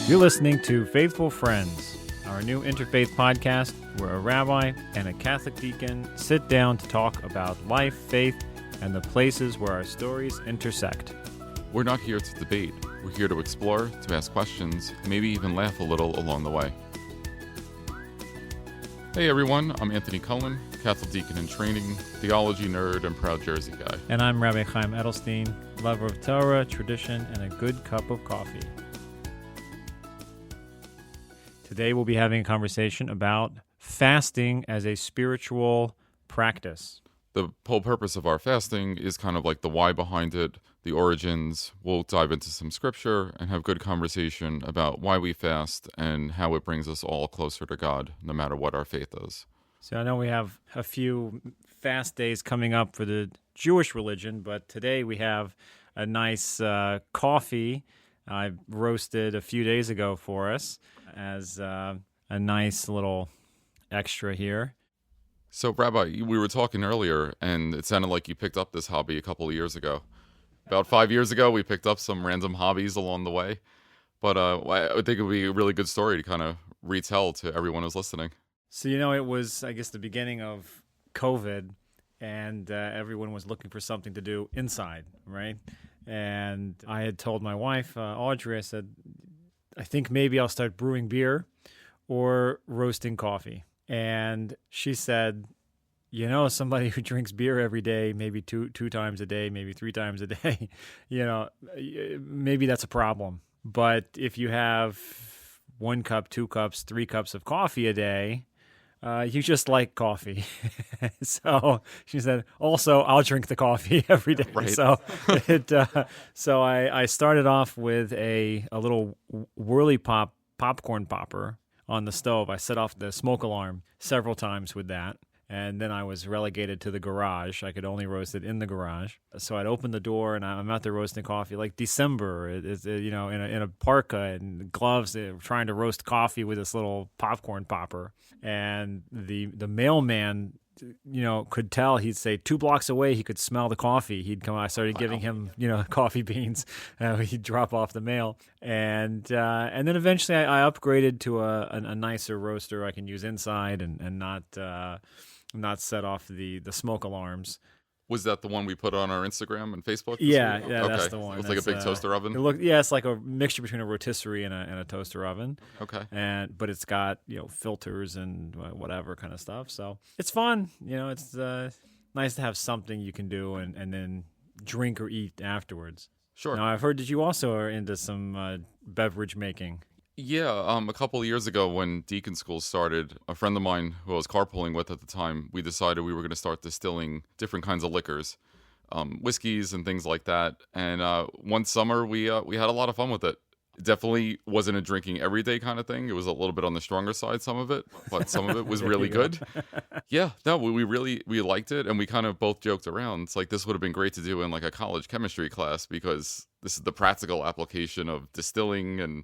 You're listening to Faithful Friends, our new interfaith podcast where a rabbi and a Catholic deacon sit down to talk about life, faith, and the places where our stories intersect. We're not here to debate. We're here to explore, to ask questions, maybe even laugh a little along the way. Hey everyone, I'm Anthony Cullen, Catholic deacon in training, theology nerd, and proud Jersey guy. And I'm Rabbi Edelstein, lover of Torah, tradition, and a good cup of coffee. Today we'll be having a conversation about fasting as a spiritual practice. The whole purpose of our fasting is kind of like the why behind it, the origins. We'll dive into some scripture and have good conversation about why we fast and how it brings us all closer to God, no matter what our faith is. So I know we have a few fast days coming up for the Jewish religion, but today we have a nice coffee I roasted a few days ago for us as a nice little extra here. So, Rabbi, we were talking earlier, and it sounded like you picked up this hobby a couple of years ago. About 5 years ago, we picked up some random hobbies along the way. But I think it would be a really good story to kind of retell to everyone who's listening. So, it was, I guess, the beginning of COVID, and everyone was looking for something to do inside, right? And I had told my wife, Audrey, I said, I think maybe I'll start brewing beer or roasting coffee. And she said, somebody who drinks beer every day, maybe two times a day, maybe 3 times a day, maybe that's a problem. But if you have 1 cup, 2 cups, 3 cups of coffee a day, you just like coffee. So she said, also, I'll drink the coffee every day. Right. So I started off with a little whirly popcorn popper on the stove. I set off the smoke alarm several times with that. And then I was relegated to the garage. I could only roast it in the garage. So I'd open the door, and I'm out there roasting coffee. Like December, in a parka and gloves, trying to roast coffee with this little popcorn popper. And the mailman, could tell. He'd say 2 blocks away, he could smell the coffee. He'd come. I started giving him, coffee beans. He'd drop off the mail, and then eventually I upgraded to a nicer roaster I can use inside and not set off the smoke alarms. Was that the one we put on our Instagram and Facebook? Yeah, okay. That's the one. It's like a big toaster oven? It's like a mixture between a rotisserie and a toaster oven. Okay. But it's got, filters and whatever kind of stuff. So it's fun. It's nice to have something you can do and then drink or eat afterwards. Sure. Now, I've heard that you also are into some beverage making. Yeah, a couple of years ago when deacon school started, a friend of mine who I was carpooling with at the time, we decided we were going to start distilling different kinds of liquors, whiskeys and things like that. And one summer we had a lot of fun with it. It definitely wasn't a drinking every day kind of thing. It was a little bit on the stronger side, some of it, but some of it was really good. Yeah, no, we liked it, and we kind of both joked around. It's like this would have been great to do in like a college chemistry class because this is the practical application of distilling and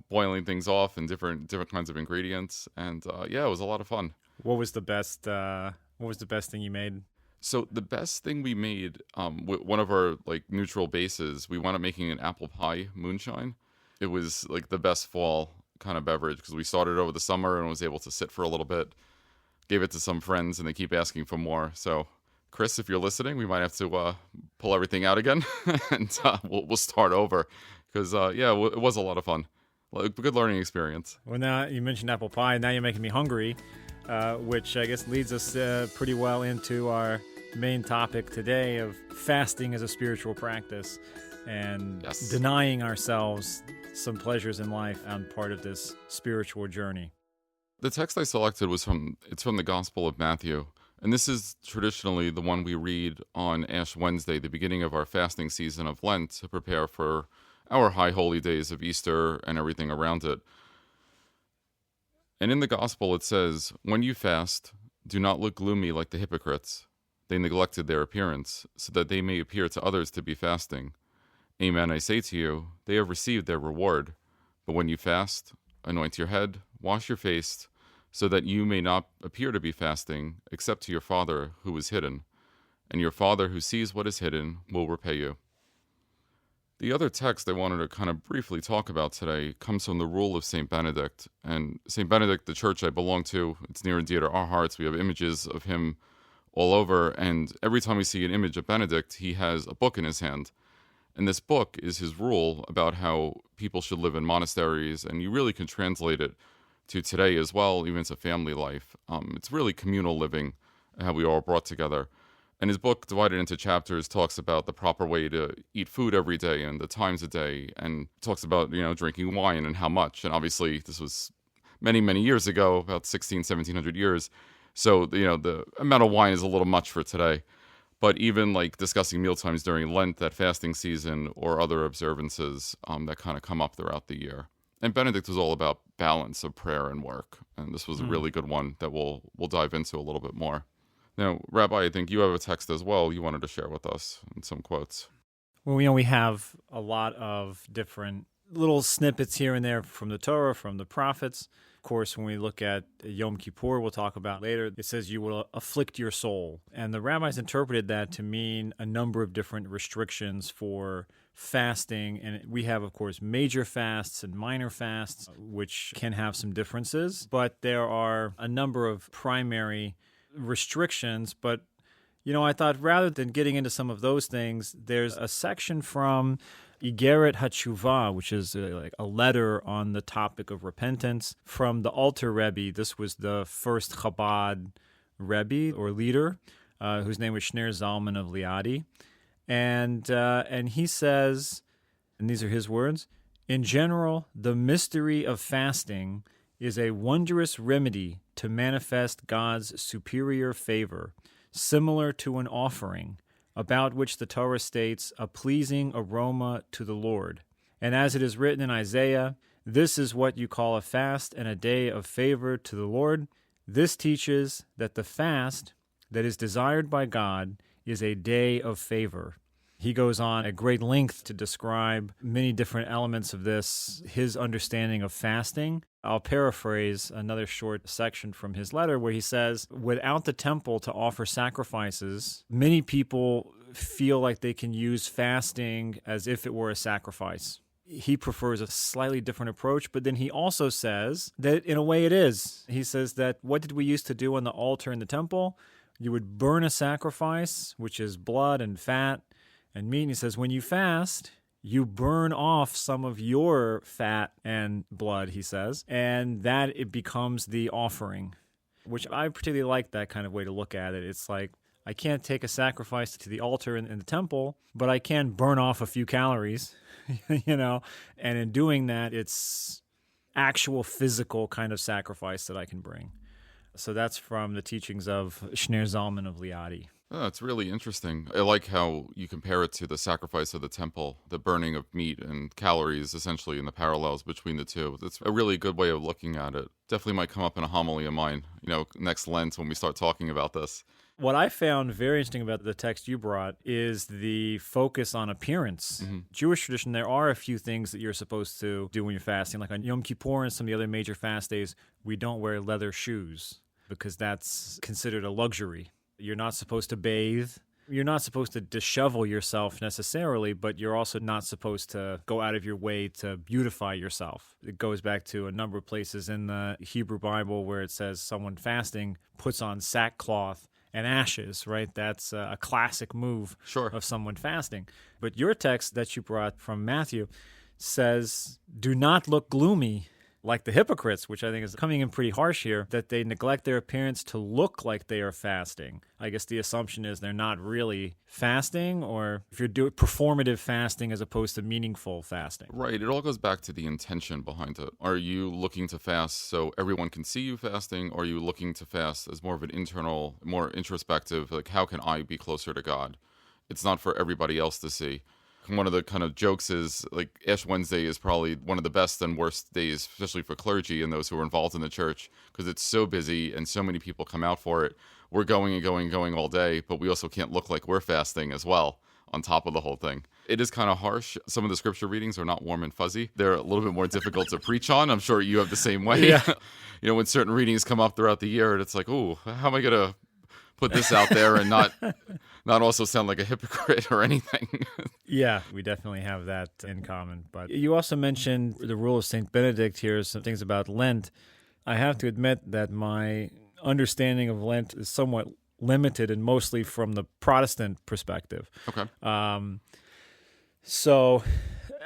boiling things off and different kinds of ingredients. And it was a lot of fun. What was the best thing you made? So the best thing we made, one of our like neutral bases, we wound up making an apple pie moonshine. It was like the best fall kind of beverage because we started over the summer and was able to sit for a little bit. Gave it to some friends and they keep asking for more. So Chris, if you're listening, we might have to pull everything out again and we'll start over because it was a lot of fun. A good learning experience. Well, now you mentioned apple pie. Now you're making me hungry, which I guess leads us pretty well into our main topic today of fasting as a spiritual practice and denying ourselves some pleasures in life on part of this spiritual journey. The text I selected was from the Gospel of Matthew, and this is traditionally the one we read on Ash Wednesday, the beginning of our fasting season of Lent, to prepare for our high holy days of Easter and everything around it. And in the gospel it says, "When you fast, do not look gloomy like the hypocrites. They neglected their appearance, so that they may appear to others to be fasting. Amen, I say to you, they have received their reward. But when you fast, anoint your head, wash your face, so that you may not appear to be fasting, except to your Father who is hidden. And your Father who sees what is hidden will repay you." The other text I wanted to kind of briefly talk about today comes from the Rule of St. Benedict. And St. Benedict, the church I belong to, it's near and dear to our hearts. We have images of him all over. And every time we see an image of Benedict, he has a book in his hand. And this book is his rule about how people should live in monasteries. And you really can translate it to today as well, even to family life. It's really communal living, how we all brought together. And his book, divided into chapters, talks about the proper way to eat food every day and the times a day, and talks about, drinking wine and how much. And obviously, this was many, many years ago, about 1700 years. So, the amount of wine is a little much for today. But even like discussing mealtimes during Lent, that fasting season, or other observances that kind of come up throughout the year. And Benedict was all about balance of prayer and work. And this was a really good one that we'll dive into a little bit more. Now, Rabbi, I think you have a text as well you wanted to share with us and some quotes. Well, we have a lot of different little snippets here and there from the Torah, from the prophets. Of course, when we look at Yom Kippur, we'll talk about later, it says you will afflict your soul. And the rabbis interpreted that to mean a number of different restrictions for fasting. And we have, of course, major fasts and minor fasts, which can have some differences. But there are a number of primary restrictions, but I thought rather than getting into some of those things, there's a section from Iggeret haTeshuva, which is like a letter on the topic of repentance from the Alter Rebbe. This was the first Chabad Rebbe or leader, whose name was Shner Zalman of Liadi, and he says, and these are his words: in general, the mystery of fasting is a wondrous remedy to manifest God's superior favor, similar to an offering, about which the Torah states a pleasing aroma to the Lord. And as it is written in Isaiah, this is what you call a fast and a day of favor to the Lord. This teaches that the fast that is desired by God is a day of favor. He goes on at great length to describe many different elements of this, his understanding of fasting. I'll paraphrase another short section from his letter where he says, without the temple to offer sacrifices, many people feel like they can use fasting as if it were a sacrifice. He prefers a slightly different approach, but then he also says that in a way it is. He says that what did we used to do on the altar in the temple? You would burn a sacrifice, which is blood and fat and meat. And he says, when you fast, you burn off some of your fat and blood, he says, and that it becomes the offering, which I particularly like that kind of way to look at it. It's like, I can't take a sacrifice to the altar in the temple, but I can burn off a few calories, and in doing that, it's actual physical kind of sacrifice that I can bring. So that's from the teachings of Shner Zalman of Liadi. Oh, it's really interesting. I like how you compare it to the sacrifice of the temple, the burning of meat and calories, essentially, in the parallels between the two. It's a really good way of looking at it. Definitely might come up in a homily of mine, next Lent when we start talking about this. What I found very interesting about the text you brought is the focus on appearance. Mm-hmm. Jewish tradition, there are a few things that you're supposed to do when you're fasting. Like on Yom Kippur and some of the other major fast days, we don't wear leather shoes because that's considered a luxury. You're not supposed to bathe. You're not supposed to dishevel yourself necessarily, but you're also not supposed to go out of your way to beautify yourself. It goes back to a number of places in the Hebrew Bible where it says someone fasting puts on sackcloth and ashes, right? That's a classic move of someone fasting. But your text that you brought from Matthew says, do not look gloomy like the hypocrites, which I think is coming in pretty harsh here, that they neglect their appearance to look like they are fasting. I guess the assumption is they're not really fasting, or if you're doing performative fasting as opposed to meaningful fasting. Right. It all goes back to the intention behind it. Are you looking to fast so everyone can see you fasting, or are you looking to fast as more of an internal, more introspective, like how can I be closer to God? It's not for everybody else to see. One of the kind of jokes is like Ash Wednesday is probably one of the best and worst days, especially for clergy and those who are involved in the church, because it's so busy and so many people come out for it. We're going and going and going all day, but we also can't look like we're fasting as well on top of the whole thing. It is kind of harsh. Some of the scripture readings are not warm and fuzzy. They're a little bit more difficult to preach on. I'm sure you have the same way. Yeah. When certain readings come up throughout the year, it's like, oh, how am I going to put this out there and not also sound like a hypocrite or anything? Yeah, we definitely have that in common. But you also mentioned the rule of St. Benedict here, some things about Lent. I have to admit that my understanding of Lent is somewhat limited and mostly from the Protestant perspective. Okay. So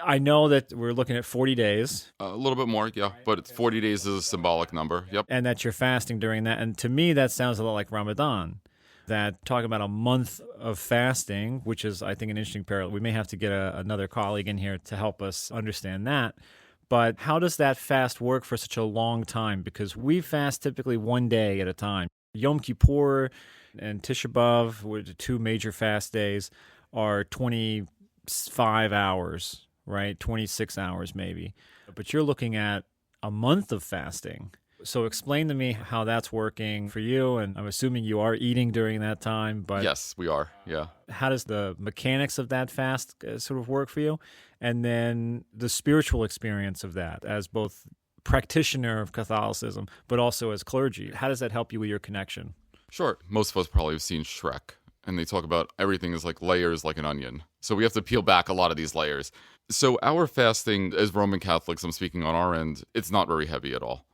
I know that we're looking at 40 days. A little bit more, yeah. But 40 days is a symbolic number. Yep. And that you're fasting during that. And to me, that sounds a lot like Ramadan. That talking about a month of fasting, which is, I think, an interesting parallel. We may have to get another colleague in here to help us understand that. But how does that fast work for such a long time? Because we fast typically one day at a time. Yom Kippur and Tisha B'Av, which are two major fast days, are 25 hours, right? 26 hours maybe. But you're looking at a month of fasting. So explain to me how that's working for you, and I'm assuming you are eating during that time. But Yes, we are, yeah. how does the mechanics of that fast sort of work for you? And then the spiritual experience of that as both practitioner of Catholicism, but also as clergy. How does that help you with your connection? Sure. Most of us probably have seen Shrek, and they talk about everything is like layers like an onion. So we have to peel back a lot of these layers. So our fasting, as Roman Catholics, I'm speaking on our end, it's not very heavy at all.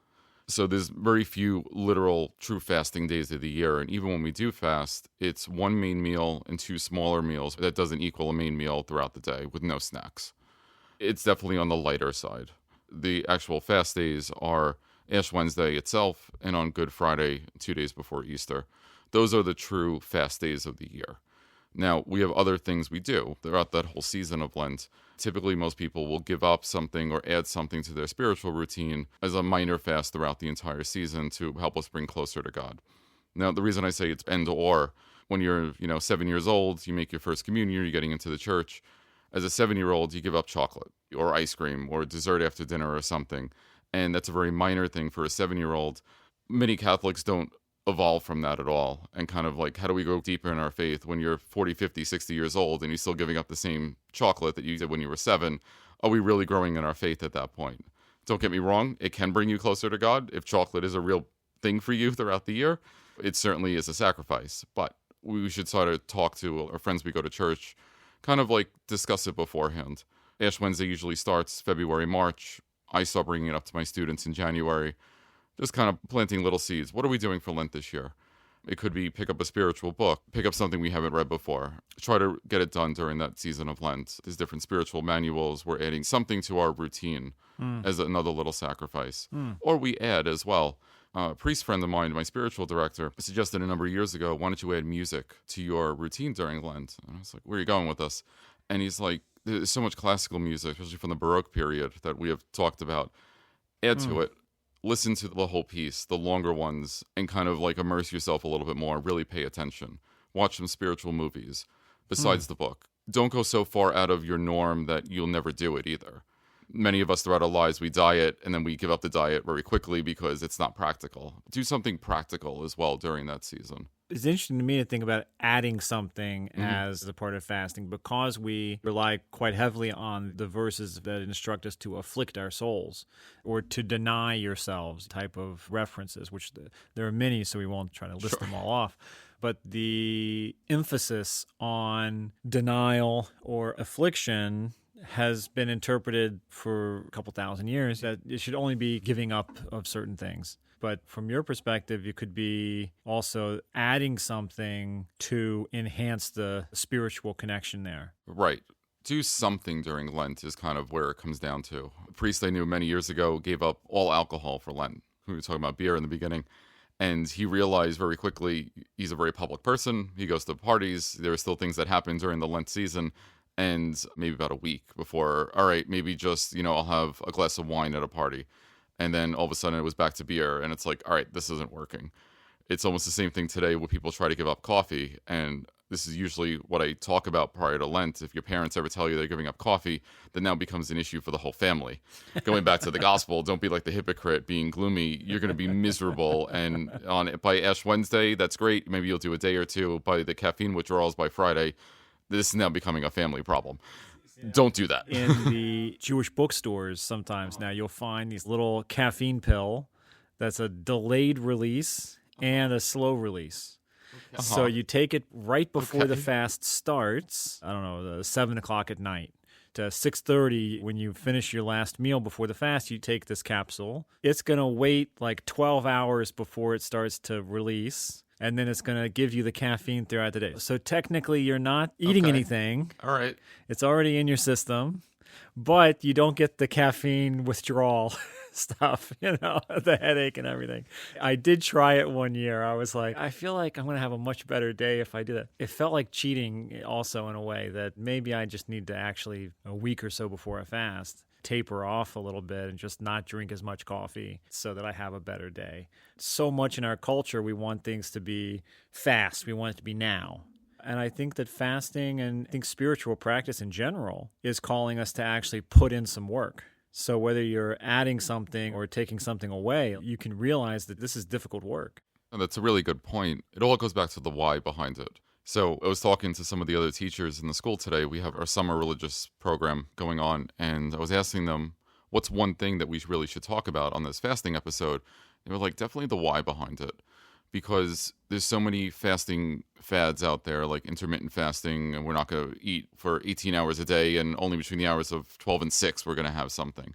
So there's very few literal true fasting days of the year. And even when we do fast, it's one main meal and two smaller meals that doesn't equal a main meal throughout the day with no snacks. It's definitely on the lighter side. The actual fast days are Ash Wednesday itself and on Good Friday, 2 days before Easter. Those are the true fast days of the year. Now, we have other things we do throughout that whole season of Lent. Typically, most people will give up something or add something to their spiritual routine as a minor fast throughout the entire season to help us bring closer to God. Now, the reason I say it's and or, when you're 7 years old, you make your first communion, you're getting into the church. As a 7-year-old, you give up chocolate or ice cream or dessert after dinner or something. And that's a very minor thing for a 7-year-old. Many Catholics don't evolve from that at all, and kind of like, how do we go deeper in our faith when you're 40, 50, 60 years old and you're still giving up the same chocolate that you did when you were 7? Are we really growing in our faith at that point? Don't get me wrong, it can bring you closer to God. If chocolate is a real thing for you throughout the year, it certainly is a sacrifice. But we should sort of talk to our friends we go to church, kind of like discuss it beforehand. Ash Wednesday usually starts February, March. I start bringing it up to my students in January. Just kind of planting little seeds. What are we doing for Lent this year? It could be pick up a spiritual book, pick up something we haven't read before. Try to get it done during that season of Lent. There's different spiritual manuals. We're adding something to our routine as another little sacrifice. Or we add as well. A priest friend of mine, my spiritual director, suggested a number of years ago, why don't you add music to your routine during Lent? And I was like, where are you going with this? And he's like, there's so much classical music, especially from the Baroque period that we have talked about. Add to it. Listen to the whole piece, the longer ones, and kind of like immerse yourself a little bit more. Really pay attention. Watch some spiritual movies besides the book. Don't go so far out of your norm that you'll never do it either. Many of us throughout our lives, we diet and then we give up the diet very quickly because it's not practical. Do something practical as well during that season. It's interesting to me to think about adding something as a part of fasting, because we rely quite heavily on the verses that instruct us to afflict our souls or to deny yourselves type of references, which there are many, so we won't try to list them all off. But the emphasis on denial or affliction has been interpreted for a couple thousand years that it should only be giving up of certain things. But from your perspective, you could be also adding something to enhance the spiritual connection there. Right. Do something during Lent is kind of where it comes down to. A priest I knew many years ago gave up all alcohol for Lent. We were talking about beer in the beginning. And he realized very quickly he's a very public person. He goes to parties. There are still things that happen during the Lent season. And maybe about a week before, all right, maybe just, I'll have a glass of wine at a party. And then all of a sudden it was back to beer. And it's like, all right, this isn't working. It's almost the same thing today where people try to give up coffee. And this is usually what I talk about prior to Lent. If your parents ever tell you they're giving up coffee, then now becomes an issue for the whole family. Going back to the gospel, don't be like the hypocrite being gloomy. You're going to be miserable. And by Ash Wednesday, that's great. Maybe you'll do a day or two. By the caffeine withdrawals by Friday, this is now becoming a family problem. Don't do that. In the Jewish bookstores, sometimes now you'll find these little caffeine pill that's a delayed release and a slow release. So you take it right before the Okay. fast starts, I don't know, 7 o'clock at night. To 6:30, when you finish your last meal before the fast, you take this capsule. It's going to wait like 12 hours before it starts to release, and then it's going to give you the caffeine throughout the day. So technically, you're not eating Okay. anything. All right. It's already in your system, but you don't get the caffeine withdrawal stuff, the headache and everything. I did try it one year. I was like, I feel like I'm going to have a much better day if I do that. It felt like cheating also in a way that maybe I just need to actually, a week or so before I fast, taper off a little bit and just not drink as much coffee so that I have a better day. So much in our culture, we want things to be fast. We want it to be now. And I think that fasting and I think spiritual practice in general is calling us to actually put in some work. So whether you're adding something or taking something away, you can realize that this is difficult work. And that's a really good point. It all goes back to the why behind it. So I was talking to some of the other teachers in the school today. We have our summer religious program going on, and I was asking them, what's one thing that we really should talk about on this fasting episode? They were like, definitely the why behind it. Because there's so many fasting fads out there, like intermittent fasting, and we're not going to eat for 18 hours a day, and only between the hours of 12 and 6 we're going to have something.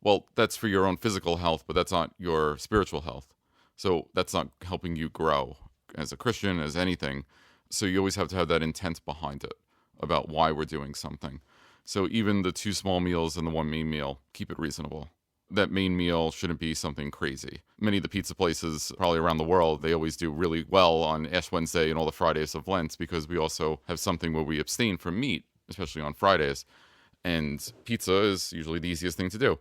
Well, that's for your own physical health, but that's not your spiritual health. So that's not helping you grow as a Christian, as anything. So you always have to have that intent behind it about why we're doing something. So even the 2 small meals and the 1 main meal, keep it reasonable. That main meal shouldn't be something crazy. Many of the pizza places probably around the world, they always do really well on Ash Wednesday and all the Fridays of Lent because we also have something where we abstain from meat, especially on Fridays. And pizza is usually the easiest thing to do.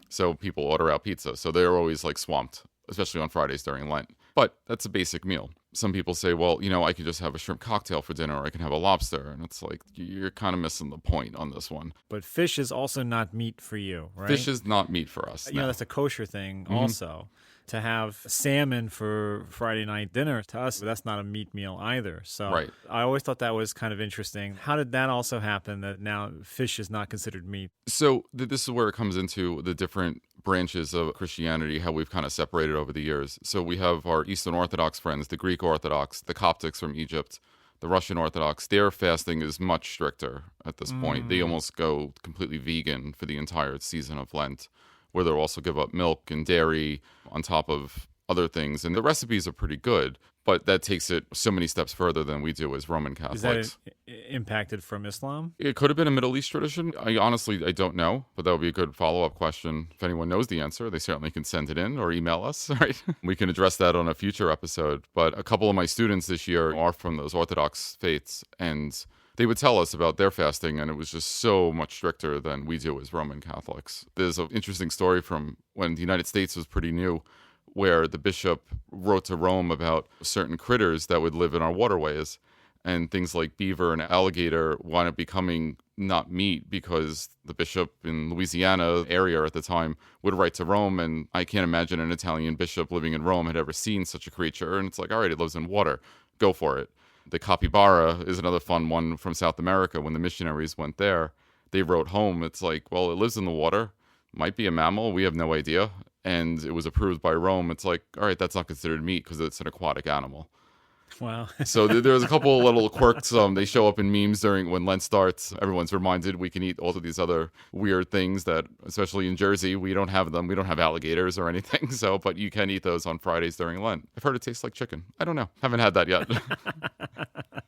So people order out pizza. So they're always like swamped, especially on Fridays during Lent. But that's a basic meal. Some people say, well, I could just have a shrimp cocktail for dinner, or I can have a lobster. And it's like, you're kind of missing the point on this one. But fish is also not meat for you, right? Fish is not meat for us. No. That's a kosher thing also. To have salmon for Friday night dinner, to us, that's not a meat meal either. So Right. I always thought that was kind of interesting. How did that also happen that now fish is not considered meat? So this is where it comes into the different branches of Christianity, how we've kind of separated over the years. So we have our Eastern Orthodox friends, the Greek Orthodox, the Coptics from Egypt, the Russian Orthodox. Their fasting is much stricter at this point. They almost go completely vegan for the entire season of Lent, where they'll also give up milk and dairy on top of other things. And the recipes are pretty good, but that takes it so many steps further than we do as Roman Catholics. Is that impacted from Islam? It could have been a Middle East tradition. I don't know, but that would be a good follow-up question. If anyone knows the answer, they certainly can send it in or email us, right? We can address that on a future episode. But a couple of my students this year are from those Orthodox faiths, and they would tell us about their fasting, and it was just so much stricter than we do as Roman Catholics. There's an interesting story from when the United States was pretty new, where the bishop wrote to Rome about certain critters that would live in our waterways. And things like beaver and alligator wound up becoming not meat because the bishop in Louisiana area at the time would write to Rome. And I can't imagine an Italian bishop living in Rome had ever seen such a creature. And it's like, all right, it lives in water. Go for it. The capybara is another fun one from South America. When the missionaries went there, they wrote home. It's like, well, it lives in the water. Might be a mammal. We have no idea. And it was approved by Rome. It's like, all right, that's not considered meat because it's an aquatic animal. Wow. So there's a couple of little quirks. They show up in memes during when Lent starts. Everyone's reminded we can eat all of these other weird things that, especially in Jersey, we don't have them. We don't have alligators or anything. So, but you can eat those on Fridays during Lent. I've heard it tastes like chicken. I don't know. Haven't had that yet.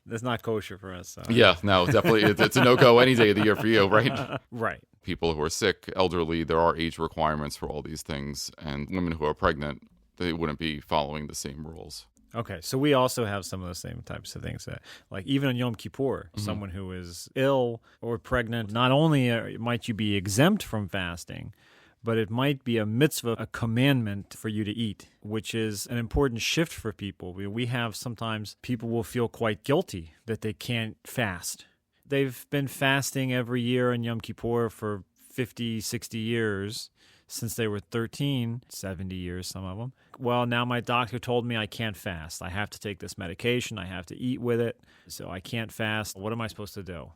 That's not kosher for us. So. Yeah, no, definitely. It's a no-go any day of the year for you, right? Right. People who are sick, elderly, there are age requirements for all these things. And women who are pregnant, they wouldn't be following the same rules. Okay, so we also have some of the same types of things. Like even on Yom Kippur, someone who is ill or pregnant, not only might you be exempt from fasting, but it might be a mitzvah, a commandment for you to eat, which is an important shift for people. We have sometimes people will feel quite guilty that they can't fast. They've been fasting every year on Yom Kippur for 50, 60 years. Since they were 13, 70 years, some of them. Well, now my doctor told me I can't fast. I have to take this medication. I have to eat with it. So I can't fast. What am I supposed to do?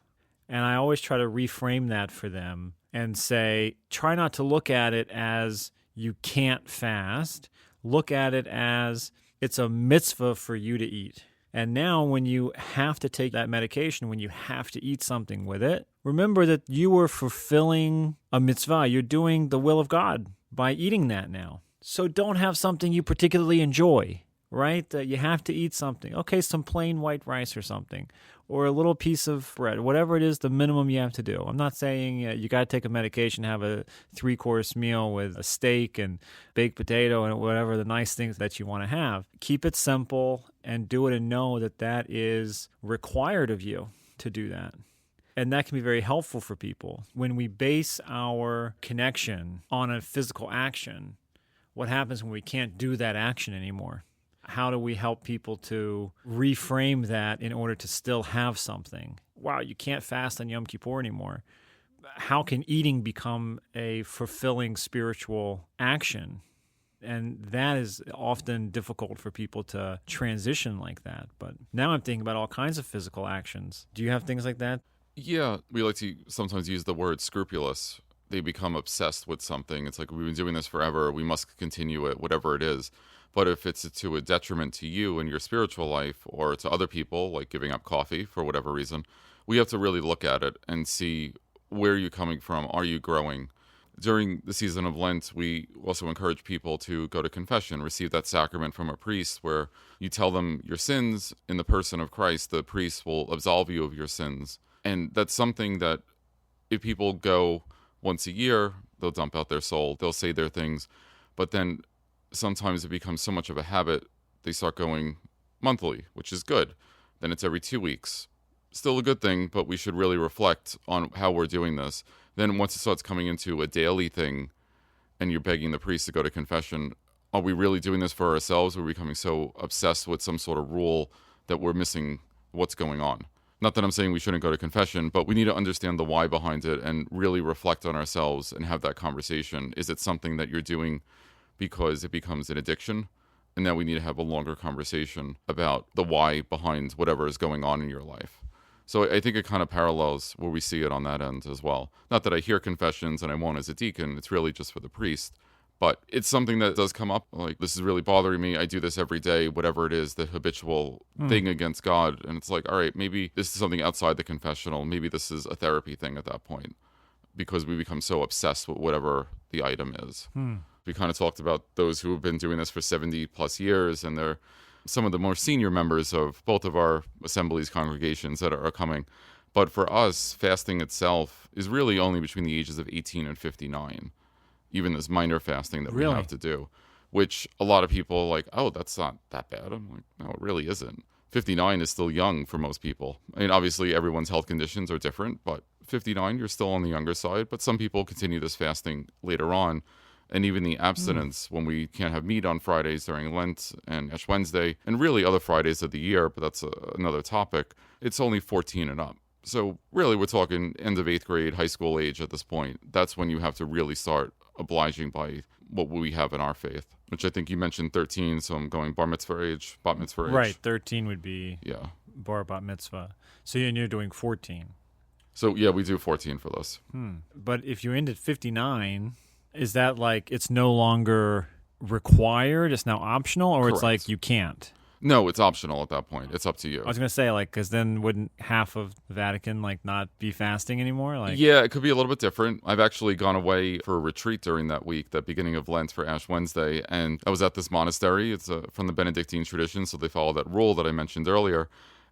And I always try to reframe that for them and say, try not to look at it as you can't fast. Look at it as it's a mitzvah for you to eat. And now when you have to take that medication, when you have to eat something with it, remember that you are fulfilling a mitzvah. You're doing the will of God by eating that now. So don't have something you particularly enjoy, right? You have to eat something. Okay, some plain white rice or something, or a little piece of bread, whatever it is, the minimum you have to do. I'm not saying you got to take a medication, have a 3-course meal with a steak and baked potato and whatever the nice things that you want to have. Keep it simple and do it and know that that is required of you to do that. And that can be very helpful for people. When we base our connection on a physical action, what happens when we can't do that action anymore? How do we help people to reframe that in order to still have something? Wow, you can't fast on Yom Kippur anymore. How can eating become a fulfilling spiritual action? And that is often difficult for people to transition like that. But now I'm thinking about all kinds of physical actions. Do you have things like that? Yeah, we like to sometimes use the word scrupulous. They become obsessed with something. It's like, we've been doing this forever. We must continue it, whatever it is. But if it's to a detriment to you and your spiritual life, or to other people, like giving up coffee for whatever reason, we have to really look at it and see where you're coming from. Are you growing? During the season of Lent, we also encourage people to go to confession, receive that sacrament from a priest where you tell them your sins in the person of Christ. The priest will absolve you of your sins. And that's something that if people go once a year, they'll dump out their soul, they'll say their things, but then sometimes it becomes so much of a habit, they start going monthly, which is good. Then it's every 2 weeks. Still a good thing, but we should really reflect on how we're doing this. Then once it starts coming into a daily thing and you're begging the priest to go to confession, are we really doing this for ourselves? Are we becoming so obsessed with some sort of rule that we're missing what's going on? Not that I'm saying we shouldn't go to confession, but we need to understand the why behind it and really reflect on ourselves and have that conversation. Is it something that you're doing because it becomes an addiction? And now we need to have a longer conversation about the why behind whatever is going on in your life. So I think it kind of parallels where we see it on that end as well. Not that I hear confessions and I won't as a deacon. It's really just for the priest. But it's something that does come up, like, this is really bothering me. I do this every day, whatever it is, the habitual thing against God. And it's like, all right, maybe this is something outside the confessional. Maybe this is a therapy thing at that point, because we become so obsessed with whatever the item is. We kind of talked about those who have been doing this for 70 plus years, and they're some of the more senior members of both of our assemblies congregations that are coming. But for us, fasting itself is really only between the ages of 18 and 59. Even this minor fasting that we have to do, which a lot of people are like, oh, that's not that bad. I'm like, no, it really isn't. 59 is still young for most people. I mean, obviously everyone's health conditions are different, but 59, you're still on the younger side. But some people continue this fasting later on. And even the abstinence, when we can't have meat on Fridays during Lent and Ash Wednesday, and really other Fridays of the year, but that's another topic, it's only 14 and up. So really we're talking end of 8th grade, high school age at this point. That's when you have to really start obliging by what we have in our faith, which I think you mentioned 13, so I'm going bar mitzvah age, bat mitzvah age. Right, 13 would be bar bat mitzvah. So you're doing 14. So yeah, we do 14 for this. But if you end at 59, is that like it's no longer required, it's now optional, or Correct. It's like you can't? No, it's optional at that point. It's up to you. I was going to say, like, because then wouldn't half of the Vatican, like, not be fasting anymore? Like, yeah, it could be a little bit different. I've actually gone away for a retreat during that week, that beginning of Lent for Ash Wednesday, and I was at this monastery. It's from the Benedictine tradition, so they follow that rule that I mentioned earlier.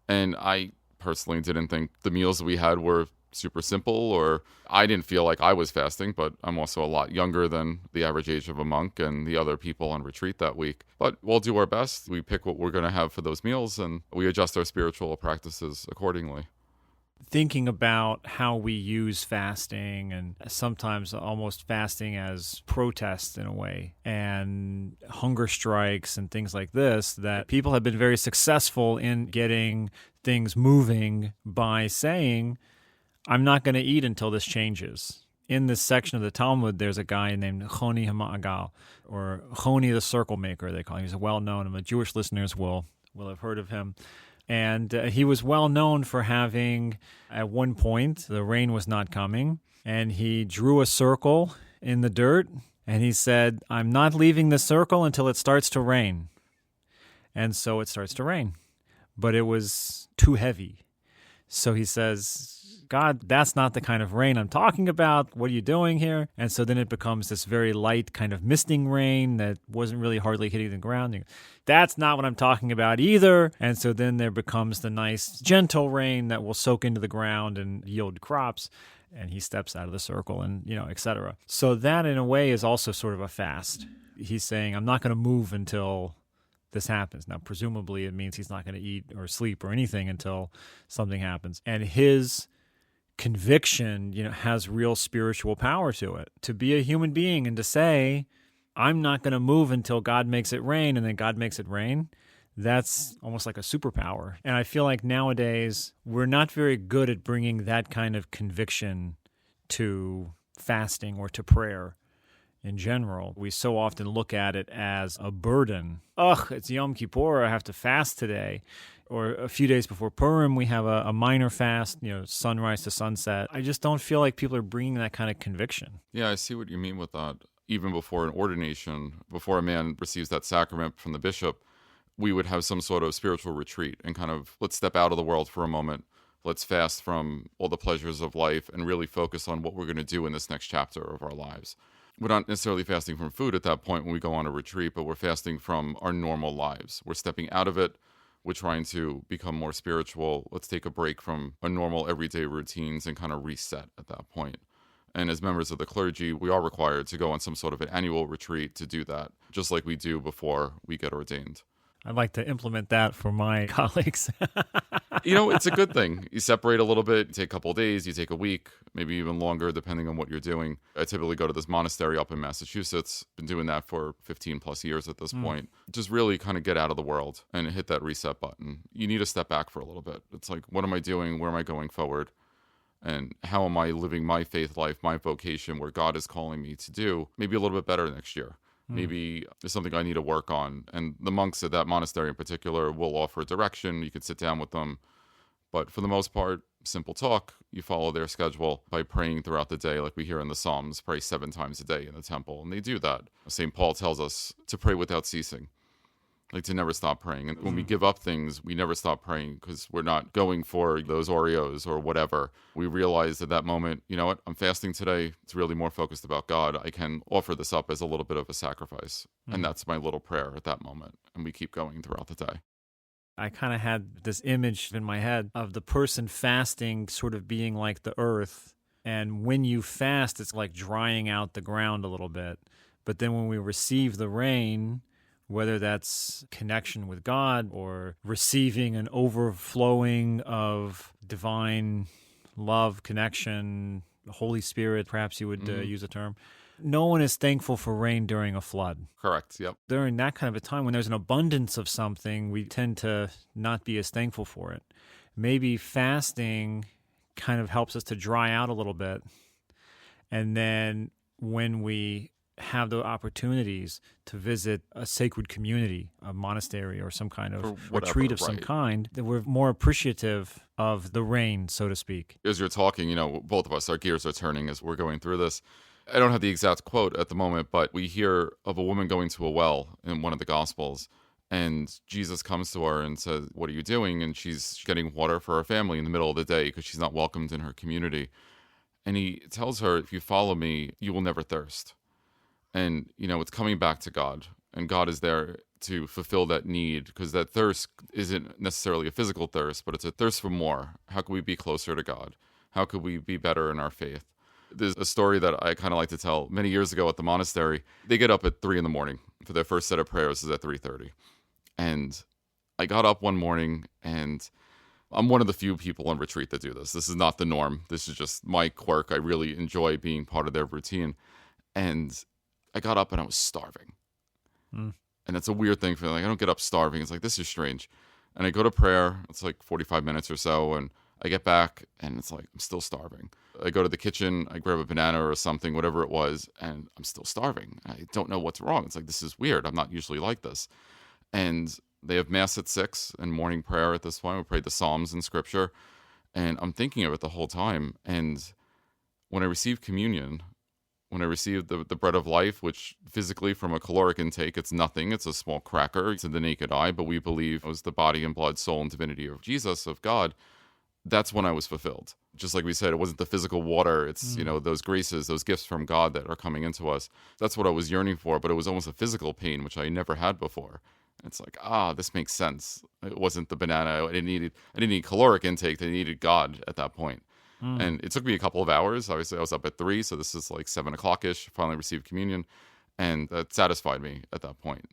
And I personally didn't think the meals that we had were super simple, or I didn't feel like I was fasting, but I'm also a lot younger than the average age of a monk and the other people on retreat that week. But we'll do our best. We pick what we're going to have for those meals, and we adjust our spiritual practices accordingly. Thinking about how we use fasting, and sometimes almost fasting as protest in a way, and hunger strikes and things like this, that people have been very successful in getting things moving by saying, I'm not going to eat until this changes. In this section of the Talmud, there's a guy named Choni HaMa'agal, or Choni the Circle Maker, they call him. He's well-known, and the Jewish listeners will have heard of him. And he was well known for having, at one point, the rain was not coming, and he drew a circle in the dirt, and he said, I'm not leaving the circle until it starts to rain. And so it starts to rain. but it was too heavy. So he says, God, that's not the kind of rain I'm talking about. What are you doing here? And so then it becomes this very light kind of misting rain that wasn't really hardly hitting the ground. That's not what I'm talking about either. And so then there becomes the nice gentle rain that will soak into the ground and yield crops. And he steps out of the circle and, et cetera. So that in a way is also sort of a fast. He's saying, I'm not going to move until this happens. Now, presumably it means he's not going to eat or sleep or anything until something happens. And his conviction, has real spiritual power to it. To be a human being and to say, I'm not going to move until God makes it rain, and then God makes it rain, that's almost like a superpower. And I feel like nowadays we're not very good at bringing that kind of conviction to fasting or to prayer in general. We so often look at it as a burden. It's Yom Kippur, I have to fast today. Or a few days before Purim, we have a minor fast, sunrise to sunset. I just don't feel like people are bringing that kind of conviction. Yeah, I see what you mean with that. Even before an ordination, before a man receives that sacrament from the bishop, we would have some sort of spiritual retreat and kind of, let's step out of the world for a moment. Let's fast from all the pleasures of life and really focus on what we're going to do in this next chapter of our lives. We're not necessarily fasting from food at that point when we go on a retreat, but we're fasting from our normal lives. We're stepping out of it. We're trying to become more spiritual. Let's take a break from our normal everyday routines and kind of reset at that point. And as members of the clergy, we are required to go on some sort of an annual retreat to do that, just like we do before we get ordained. I'd like to implement that for my colleagues. It's a good thing. You separate a little bit, you take a couple of days, you take a week, maybe even longer, depending on what you're doing. I typically go to this monastery up in Massachusetts. Been doing that for 15 plus years at this point. Just really kind of get out of the world and hit that reset button. You need to step back for a little bit. It's like, what am I doing? Where am I going forward? And how am I living my faith life, my vocation, where God is calling me to do, maybe a little bit better next year? Maybe there's something I need to work on. And the monks at that monastery in particular will offer direction. You could sit down with them. But for the most part, simple talk. You follow their schedule by praying throughout the day, like we hear in the Psalms, pray 7 times a day in the temple. And they do that. St. Paul tells us to pray without ceasing, like to never stop praying. And when we give up things, we never stop praying because we're not going for those Oreos or whatever. We realize at that moment, you know what, I'm fasting today. It's really more focused about God. I can offer this up as a little bit of a sacrifice. And that's my little prayer at that moment. And we keep going throughout the day. I kind of had this image in my head of the person fasting sort of being like the earth. And when you fast, it's like drying out the ground a little bit. But then when we receive the rain, whether that's connection with God or receiving an overflowing of divine love, connection, Holy Spirit, perhaps you would use the term. No one is thankful for rain during a flood. Correct, yep. During that kind of a time when there's an abundance of something, we tend to not be as thankful for it. Maybe fasting kind of helps us to dry out a little bit. And then when we have the opportunities to visit a sacred community, a monastery or some kind of retreat of some kind, that we're more appreciative of the rain, so to speak. As you're talking, both of us, our gears are turning as we're going through this. I don't have the exact quote at the moment, but we hear of a woman going to a well in one of the Gospels, and Jesus comes to her and says, "What are you doing?" And she's getting water for her family in the middle of the day because she's not welcomed in her community. And he tells her, "If you follow me, you will never thirst." And, it's coming back to God, and God is there to fulfill that need, because that thirst isn't necessarily a physical thirst, but it's a thirst for more. How can we be closer to God? How could we be better in our faith? There's a story that I kind of like to tell. Many years ago at the monastery, they get up at 3 a.m. for their first set of prayers is at 3:30. And I got up one morning, and I'm one of the few people on retreat that do this. This is not the norm. This is just my quirk. I really enjoy being part of their routine. And I got up and I was starving. And that's a weird thing for me. Like, I don't get up starving. It's like, this is strange. And I go to prayer. It's like 45 minutes or so. And I get back and it's like, I'm still starving. I go to the kitchen. I grab a banana or something, whatever it was. And I'm still starving. I don't know what's wrong. It's like, this is weird. I'm not usually like this. And they have mass at 6 and morning prayer at this point. We pray the Psalms and scripture. And I'm thinking of it the whole time. And when I received communion, when I received the bread of life, which physically from a caloric intake, it's nothing. It's a small cracker to the naked eye, but we believe it was the body and blood, soul, and divinity of Jesus, of God. That's when I was fulfilled. Just like we said, it wasn't the physical water. It's, those graces, those gifts from God that are coming into us. That's what I was yearning for, but it was almost a physical pain, which I never had before. It's like, this makes sense. It wasn't the banana. I didn't need caloric intake. I needed God at that point. And it took me a couple of hours. Obviously, I was up at 3, so this is like 7 o'clock-ish. Finally received communion, and that satisfied me at that point.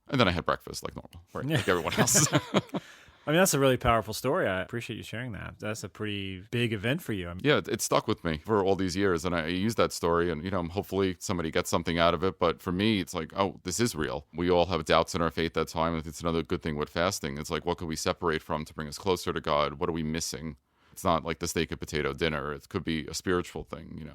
And then I had breakfast like normal, right? Like everyone else. I mean, that's a really powerful story. I appreciate you sharing that. That's a pretty big event for you. Yeah, it stuck with me for all these years, and I use that story, and hopefully somebody gets something out of it. But for me, it's like, this is real. We all have doubts in our faith at time. It's another good thing with fasting. It's like, what could we separate from to bring us closer to God? What are we missing? It's not like the steak and potato dinner. It could be a spiritual thing,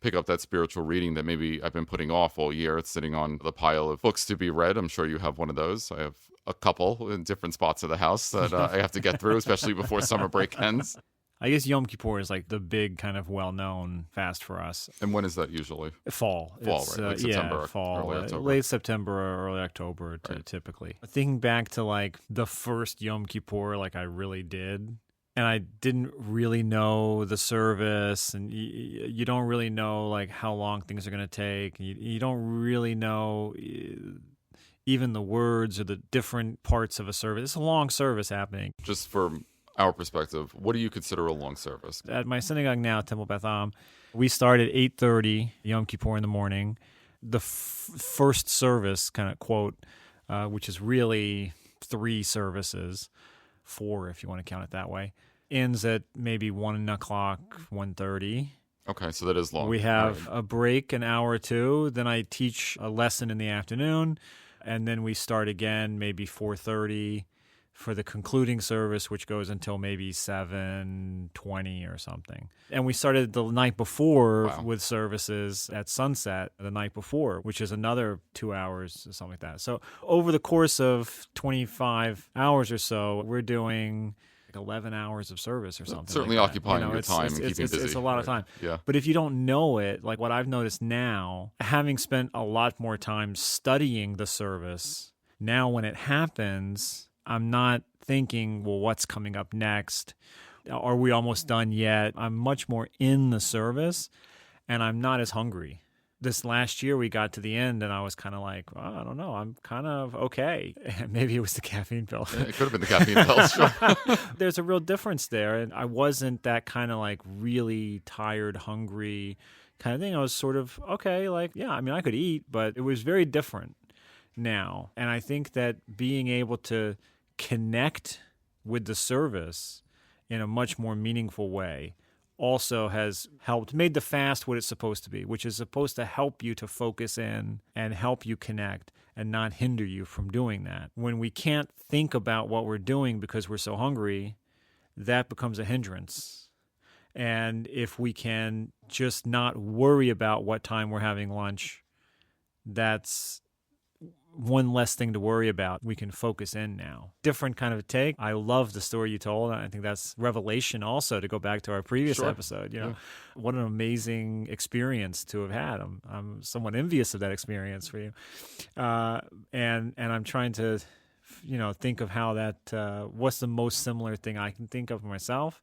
Pick up that spiritual reading that maybe I've been putting off all year. It's sitting on the pile of books to be read. I'm sure you have one of those. I have a couple in different spots of the house that I have to get through, especially before summer break ends. I guess Yom Kippur is like the big kind of well-known fast for us. And when is that usually? Fall. Fall, right? Like September, fall. Early October. Late September or early October, typically. Thinking back to like the first Yom Kippur, like I really did. And I didn't really know the service, and you don't really know like how long things are going to take. You don't really know even the words or the different parts of a service. It's a long service happening. Just from our perspective, what do you consider a long service? At my synagogue now, Temple Beth Am, we start at 8:30 Yom Kippur in the morning. The first service, kind of quote, which is really 3 services, 4 if you want to count it that way, ends at maybe 1 o'clock, 1:30. Okay, so that is long. We have a break, an hour or two. Then I teach a lesson in the afternoon, and then we start again maybe 4:30 for the concluding service, which goes until maybe 7:20 or something. And we started the night before with services at sunset the night before, which is another 2 hours or something like that. So over the course of 25 hours or so, we're doing 11 hours of service or something. Certainly like occupying your time and keeping busy. It's a lot of time. Yeah. But if you don't know it, like what I've noticed now, having spent a lot more time studying the service, now when it happens, I'm not thinking, well, what's coming up next? Are we almost done yet? I'm much more in the service, and I'm not as hungry. This last year, we got to the end, and I was kind of like, well, I don't know. I'm kind of okay. Maybe it was the caffeine pill. It could have been the caffeine pill, sure. There's a real difference there, and I wasn't that kind of like really tired, hungry kind of thing. I was sort of, okay, like, yeah, I mean, I could eat, but it was very different now. And I think that being able to connect with the service in a much more meaningful way also has helped, made the fast what it's supposed to be, which is supposed to help you to focus in and help you connect and not hinder you from doing that. When we can't think about what we're doing because we're so hungry, that becomes a hindrance. And if we can just not worry about what time we're having lunch, that's one less thing to worry about. We can focus in now. Different kind of a take. I love the story you told. I think that's revelation also, to go back to our previous episode. What an amazing experience to have had. I'm somewhat envious of that experience for you. And I'm trying to, think of how that, what's the most similar thing I can think of myself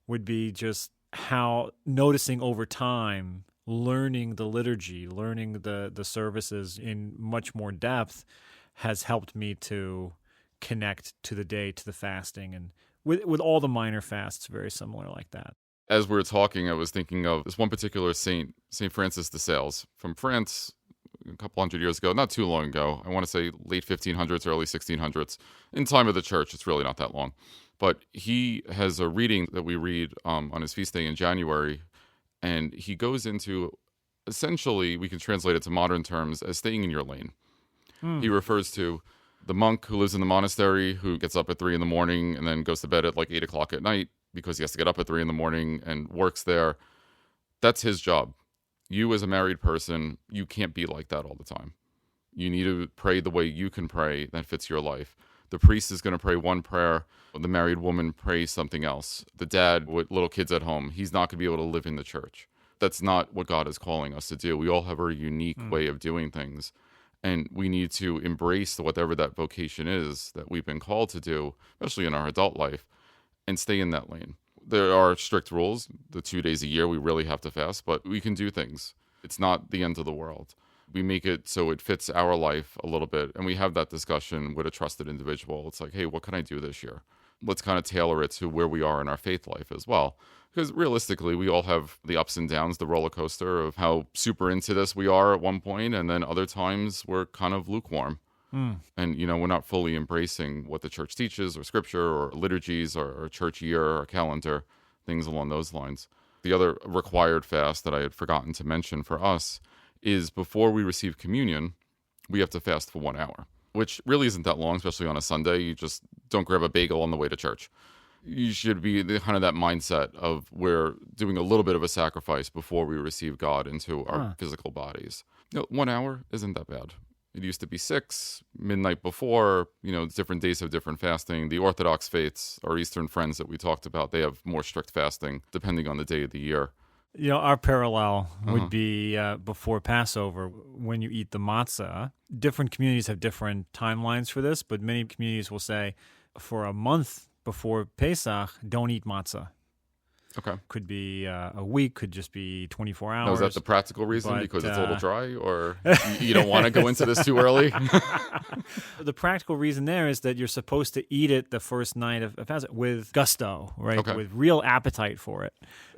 would be just how noticing over time, learning the liturgy, learning the services in much more depth has helped me to connect to the day, to the fasting. And with all the minor fasts, very similar like that. As we were talking, I was thinking of this one particular saint, St. Francis de Sales, from France a couple hundred years ago, not too long ago. I want to say late 1500s, early 1600s. In time of the church, it's really not that long. But he has a reading that we read on his feast day in January. And he goes into, essentially, we can translate it to modern terms as staying in your lane. He refers to the monk who lives in the monastery, who gets up at 3 a.m. and then goes to bed at like 8 o'clock at night because he has to get up at 3 a.m. and works there. That's his job. You as a married person, you can't be like that all the time. You need to pray the way you can pray that fits your life. The priest is going to pray one prayer. The married woman prays something else. The dad with little kids at home, he's not going to be able to live in the church. That's not what God is calling us to do. We all have a unique way of doing things. And we need to embrace whatever that vocation is that we've been called to do, especially in our adult life, and stay in that lane. There are strict rules. The 2 days a year, we really have to fast, but we can do things. It's not the end of the world. We make it so it fits our life a little bit, and we have that discussion with a trusted individual. It's like, hey, what can I do this year? Let's kind of tailor it to where we are in our faith life as well. Because realistically, we all have the ups and downs, the roller coaster of how super into this we are at one point, and then other times we're kind of lukewarm. And, we're not fully embracing what the church teaches or scripture or liturgies or church year or calendar, things along those lines. The other required fast that I had forgotten to mention for us is before we receive communion, we have to fast for 1 hour, which really isn't that long, especially on a Sunday. You just don't grab a bagel on the way to church. You should be kind of that mindset of we're doing a little bit of a sacrifice before we receive God into our physical bodies. 1 hour isn't that bad. It used to be 6, midnight before, different days have different fasting. The Orthodox faiths, our Eastern friends that we talked about, they have more strict fasting depending on the day of the year. Our parallel would be before Passover, when you eat the matzah. Different communities have different timelines for this, but many communities will say for a month before Pesach, don't eat matzah. Okay. Could be a week, could just be 24 hours. Now, is that the practical reason? But, because it's a little dry, or you don't want to go into this too early? The practical reason there is that you're supposed to eat it the first night of Passover with gusto, right? Okay. With real appetite for it.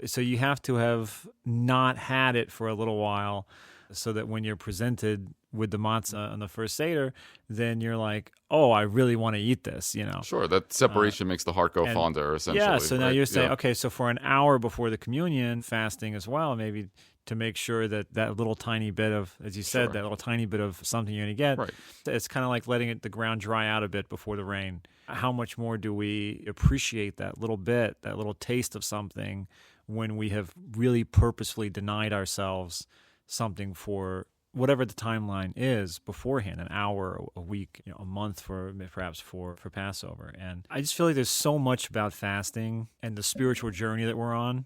So you have to have not had it for a little while so that when you're presented with the matzah on the first Seder, then you're like, oh, I really want to eat this, Sure, that separation makes the heart go fonder, essentially. Yeah, so now right? you're saying, okay, so for an hour before the communion, fasting as well, maybe to make sure that little tiny bit of, as you said, that little tiny bit of something you're going to get, right. It's kind of like letting the ground dry out a bit before the rain. How much more do we appreciate that little bit, that little taste of something when we have really purposefully denied ourselves something for whatever the timeline is beforehand, an hour, a week, a month perhaps for Passover. And I just feel like there's so much about fasting and the spiritual journey that we're on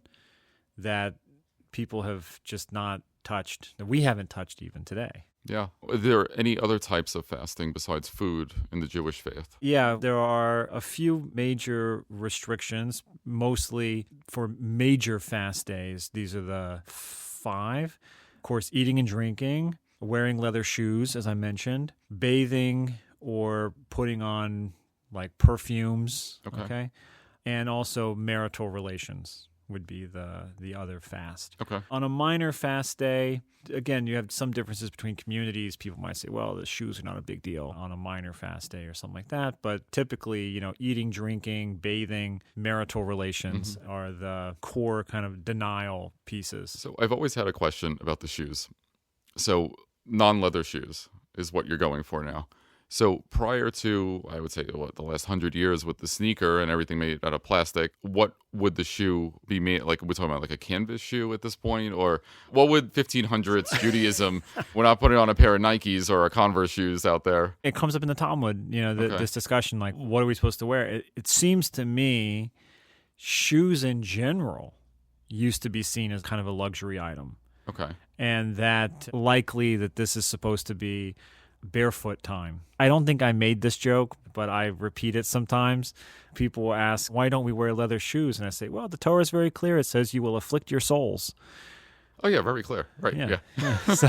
that people have just not touched, that we haven't touched even today. Yeah. Are there any other types of fasting besides food in the Jewish faith? Yeah, there are a few major restrictions, mostly for major fast days. These are the 5. Of course, eating and drinking, wearing leather shoes, as I mentioned, bathing or putting on like perfumes, okay? And also marital relations would be the other fast. Okay. On a minor fast day, again, you have some differences between communities. People might say, well, the shoes are not a big deal on a minor fast day or something like that. But typically, eating, drinking, bathing, marital relations are the core kind of denial pieces. So I've always had a question about the shoes. So non-leather shoes is what you're going for now. So prior to, I would say, the last 100 years with the sneaker and everything made out of plastic, what would the shoe be made? Like, we're talking about like a canvas shoe at this point? Or what would 1500s Judaism, we're not putting on a pair of Nikes or a Converse shoes out there. It comes up in the Talmud, this discussion, like, what are we supposed to wear? It seems to me shoes in general used to be seen as kind of a luxury item. Okay. And that likely that this is supposed to be barefoot time. I don't think I made this joke, but I repeat it sometimes. People will ask, why don't we wear leather shoes? And I say, well, the Torah is very clear. It says you will afflict your souls. Oh, yeah, very clear. Right, yeah. So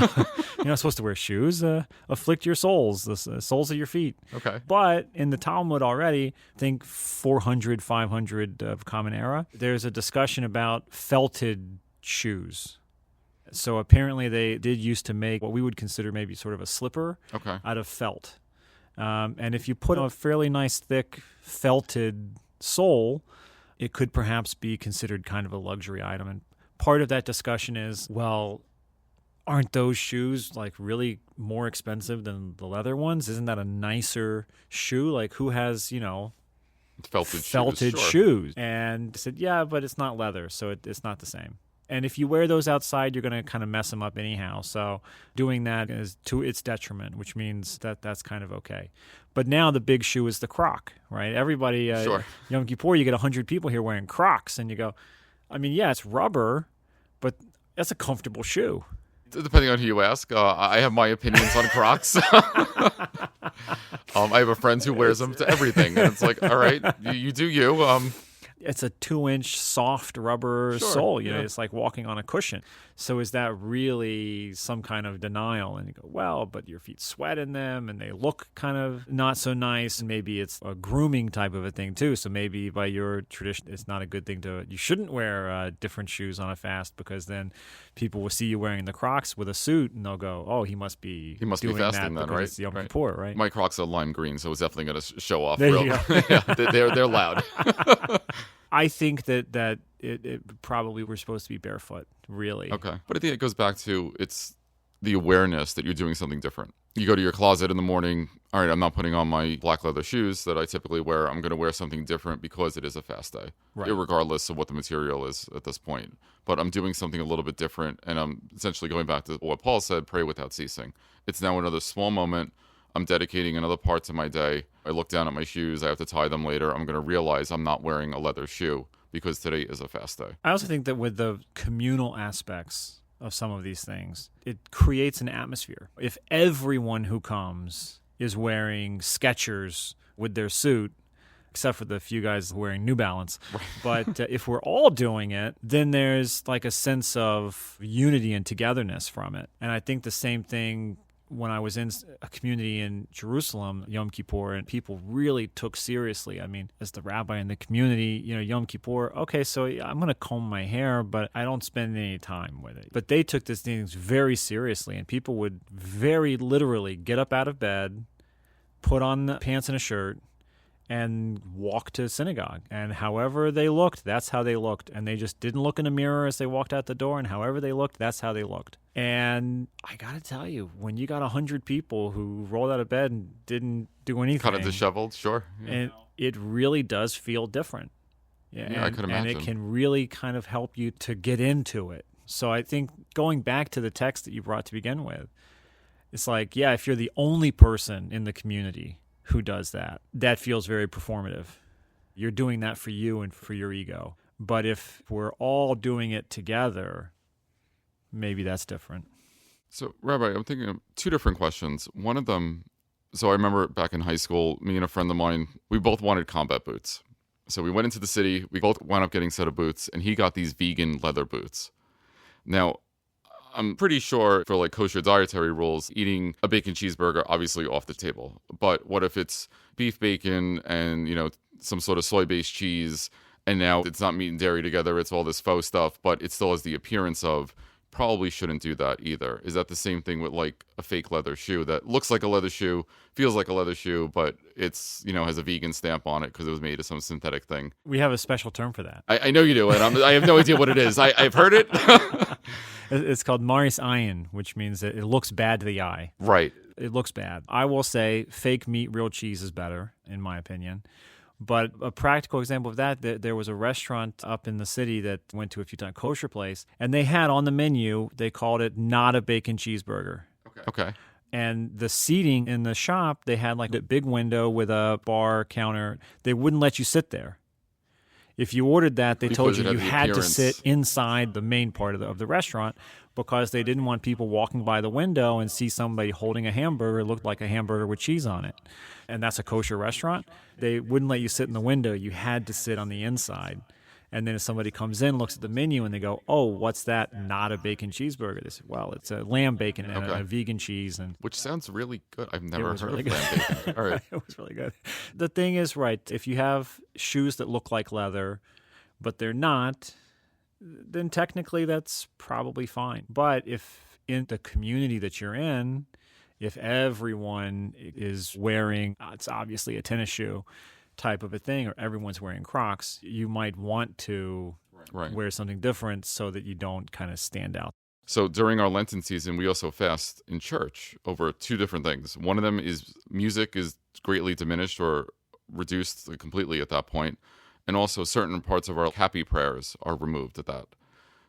you're not supposed to wear shoes. Afflict your souls, the soles of your feet. Okay. But in the Talmud already, I think 400, 500 of Common Era, there's a discussion about felted shoes. So apparently they did used to make what we would consider maybe sort of a slipper out of felt. And if you put a fairly nice thick felted sole, it could perhaps be considered kind of a luxury item. And part of that discussion is, well, aren't those shoes like really more expensive than the leather ones? Isn't that a nicer shoe? Like, who has, felted shoes? And I said, yeah, but it's not leather, so it's not the same. And if you wear those outside, you're going to kind of mess them up anyhow. So doing that is to its detriment, which means that's kind of okay. But now the big shoe is the Croc, right? Everybody, Yom Kippur, you get 100 people here wearing Crocs. And you go, I mean, yeah, it's rubber, but That's a comfortable shoe. Depending on who you ask, I have my opinions on Crocs. I have a friend who wears them to everything, and it's like, all right, you do you. It's a 2-inch soft rubber Sure, sole. yeah. It's like walking on a cushion. So is that really some kind of denial? And you go, well, but your feet sweat in them and they look kind of not so nice. And maybe it's a grooming type of a thing too. So maybe by your tradition, it's not a good thing you shouldn't wear different shoes on a fast, because then people will see you wearing the Crocs with a suit and they'll go, oh, he must be He must be doing fasting that then, because right? it's Yom Right. Kippur, right? My Crocs are lime green, so it's definitely going to show off. There you go. Yeah, they're loud. I think that it probably we're supposed to be barefoot, really. Okay. But I think it goes back to it's the awareness that you're doing something different. You go to your closet in the morning, all right, I'm not putting on my black leather shoes that I typically wear. I'm going to wear something different because it is a fast day, Right. regardless of what the material is at this point. But I'm doing something a little bit different, and I'm essentially going back to what Paul said, pray without ceasing. It's now another small moment. I'm dedicating another part to my day. I look down at my shoes. I have to tie them later. I'm going to realize I'm not wearing a leather shoe because today is a fast day. I also think that with the communal aspects of some of these things, it creates an atmosphere. If everyone who comes is wearing Skechers with their suit, except for the few guys wearing New Balance, but if we're all doing it, then there's like a sense of unity and togetherness from it. And I think the same thing when I was in a community in Jerusalem, Yom Kippur, and people really took seriously. I mean, as the rabbi in the community, Yom Kippur, okay, so I'm going to comb my hair, but I don't spend any time with it. But they took these things very seriously, and people would very literally get up out of bed, put on the pants and a shirt, and walk to synagogue. And however they looked, that's how they looked. And they just didn't look in a mirror as they walked out the door, and however they looked, that's how they looked. And I got to tell you, when you got 100 people who rolled out of bed and didn't do anything. Kind of disheveled, sure. Yeah. And it really does feel different. I could imagine. And it can really kind of help you to get into it. So I think going back to the text that you brought to begin with, it's like, yeah, if you're the only person in the community who does that, that feels very performative. You're doing that for you and for your ego. But if we're all doing it together, maybe that's different. So, Rabbi, I'm thinking of two different questions. One of them, so I remember back in high school, me and a friend of mine, we both wanted combat boots. So we went into the city, we both wound up getting a set of boots, and he got these vegan leather boots. Now, I'm pretty sure for like kosher dietary rules, eating a bacon cheeseburger, obviously off the table. But what if it's beef bacon and, some sort of soy-based cheese, and now it's not meat and dairy together, it's all this faux stuff, but it still has the appearance of, probably shouldn't do that either. Is that the same thing with like a fake leather shoe that looks like a leather shoe, feels like a leather shoe, but it's, has a vegan stamp on it because it was made of some synthetic thing? We have a special term for that. I know you do, and I have no idea what it is. I've heard it. It's called maris ayin, which means that it looks bad to the eye. Right. It looks bad. I will say fake meat, real cheese is better, in my opinion. But a practical example of that, there was a restaurant up in the city that went to a few times, kosher place, and they had on the menu, they called it not a bacon cheeseburger. Okay. And the seating in the shop, they had like a big window with a bar counter. They wouldn't let you sit there. If you ordered that, they told you had to sit inside the main part of the restaurant because they didn't want people walking by the window and see somebody holding a hamburger. It looked like a hamburger with cheese on it. And that's a kosher restaurant. They wouldn't let you sit in the window. You had to sit on the inside. And then if somebody comes in, looks at the menu, and they go, oh, what's that? Not a bacon cheeseburger. They say, well, it's a lamb bacon and a vegan cheese. Which sounds really good. I've never heard really of good. lamb bacon. All right. It was really good. The thing is, right, if you have shoes that look like leather, but they're not, then technically that's probably fine. But if in the community that you're in, if everyone is wearing, it's obviously a tennis shoe type of a thing, or everyone's wearing Crocs, you might want to wear something different so that you don't kind of stand out. So during our Lenten season, we also fast in church over two different things. One of them is music is greatly diminished or reduced completely at that point. And also certain parts of our happy prayers are removed at that.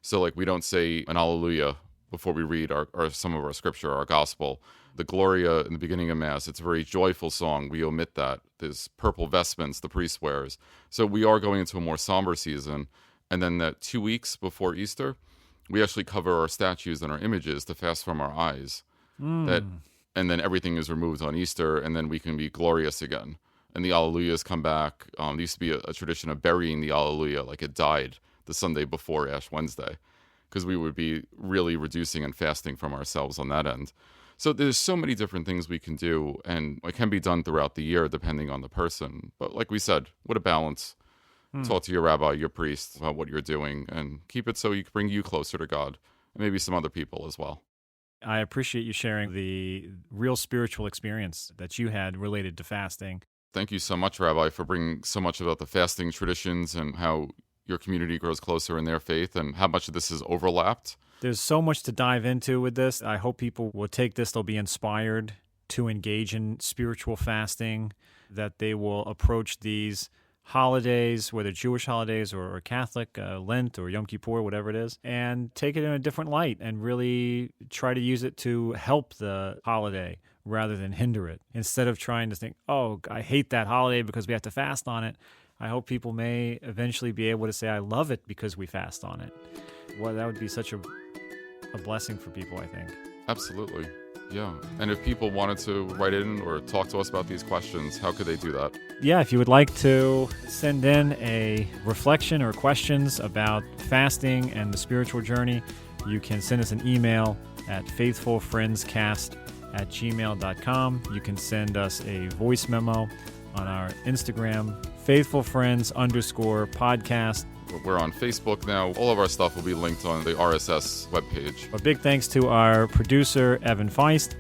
So like we don't say an Alleluia before we read our some of our scripture, our gospel. The Gloria in the beginning of Mass, it's a very joyful song. We omit that. There's purple vestments the priest wears. So we are going into a more somber season. And then that 2 weeks before Easter, we actually cover our statues and our images to fast from our eyes. That, and then everything is removed on Easter, and then we can be glorious again. And the Alleluias come back. There used to be a tradition of burying the Alleluia like it died the Sunday before Ash Wednesday, because we would be really reducing and fasting from ourselves on that end. So there's so many different things we can do, and it can be done throughout the year depending on the person. But like we said, what a balance. Talk to your rabbi, your priest, about what you're doing, and keep it so you can bring you closer to God, and maybe some other people as well. I appreciate you sharing the real spiritual experience that you had related to fasting. Thank you so much, Rabbi, for bringing so much about the fasting traditions and how your community grows closer in their faith and how much of this is overlapped. There's so much to dive into with this. I hope people will take this, they'll be inspired to engage in spiritual fasting, that they will approach these holidays, whether Jewish holidays or Catholic, Lent or Yom Kippur, whatever it is, and take it in a different light and really try to use it to help the holiday rather than hinder it. Instead of trying to think, oh, I hate that holiday because we have to fast on it, I hope people may eventually be able to say, I love it because we fast on it. Well, that would be such a blessing for people, I think. Absolutely. Yeah. And if people wanted to write in or talk to us about these questions, how could they do that? Yeah, if you would like to send in a reflection or questions about fasting and the spiritual journey, you can send us an email at faithfulfriendscast@gmail.com. You can send us a voice memo on our Instagram, faithfulfriends_podcast. We're on Facebook now. All of our stuff will be linked on the RSS webpage. A big thanks to our producer, Evan Feist,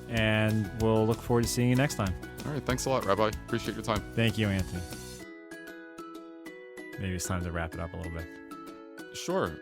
and we'll look forward to seeing you next time. All right. Thanks a lot, Rabbi. Appreciate your time. Thank you, Anthony. Maybe it's time to wrap it up a little bit. Sure.